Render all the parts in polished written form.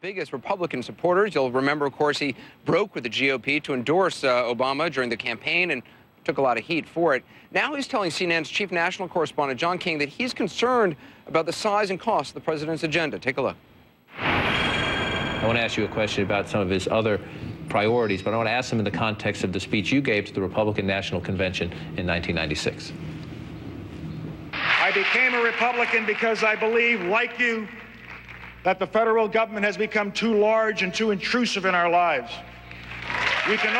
Biggest Republican supporters. You'll remember, of course, he broke with the GOP to endorse Obama during the campaign and took a lot of heat for it. Now he's telling CNN's chief national correspondent, John King, that he's concerned about the size and cost of the president's agenda. Take a look. I want to ask you a question about some of his other priorities, but I want to ask them in the context of the speech you gave to the Republican National Convention in 1996. I became a Republican because I believe, like you, that the federal government has become too large and too intrusive in our lives. We can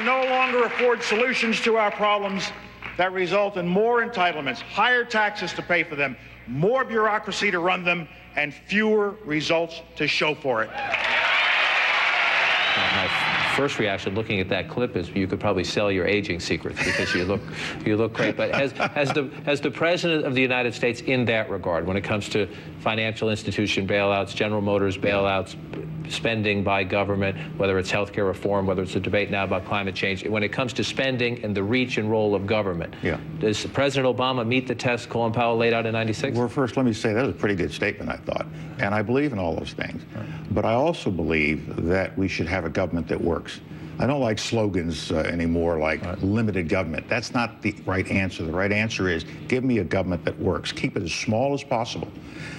no longer afford solutions to our problems that result in more entitlements, higher taxes to pay for them, more bureaucracy to run them, and fewer results to show for it. My first reaction looking at that clip is you could probably sell your aging secrets because you look great. But has the President of the United States, in that regard, when it comes to financial institution bailouts, General Motors bailouts, spending by government, whether it's healthcare reform, whether it's a debate now about climate change, when it comes to spending and the reach and role of government, does President Obama meet the test Colin Powell laid out in '96? Well, first, let me say that was a pretty good statement, I thought. And I believe in all those things. But I also believe that we should have a government that works. I don't like slogans anymore like limited government. That's not the right answer. The right answer is give me a government that works. Keep it as small as possible.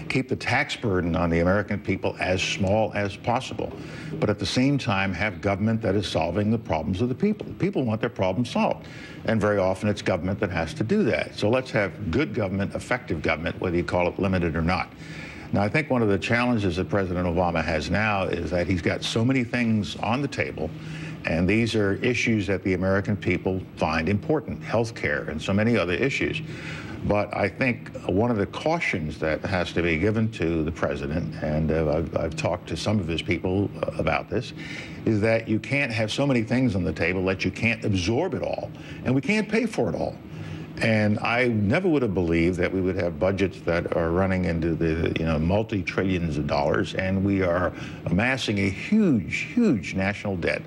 Keep the tax burden on the American people as small as possible. But at the same time, have government that is solving the problems of the people. People want their problems solved. And very often it's government that has to do that. So let's have good government, effective government, whether you call it limited or not. Now, I think one of the challenges that President Obama has now is that he's got so many things on the table, and these are issues that the American people find important, health care and so many other issues. But I think one of the cautions that has to be given to the president, and I've talked to some of his people about this, is that you can't have so many things on the table that you can't absorb it all, and we can't pay for it all. And I never would have believed that we would have budgets that are running into the multi-trillions of dollars, and we are amassing a huge, huge national debt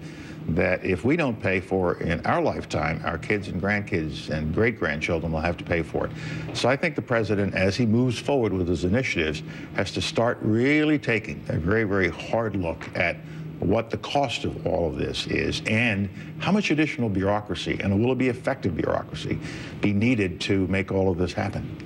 that if we don't pay for in our lifetime, our kids and grandkids and great-grandchildren will have to pay for it. So I think the president, as he moves forward with his initiatives, has to start really taking a very, very hard look at what the cost of all of this is and how much additional bureaucracy, and will it be effective bureaucracy, be needed to make all of this happen.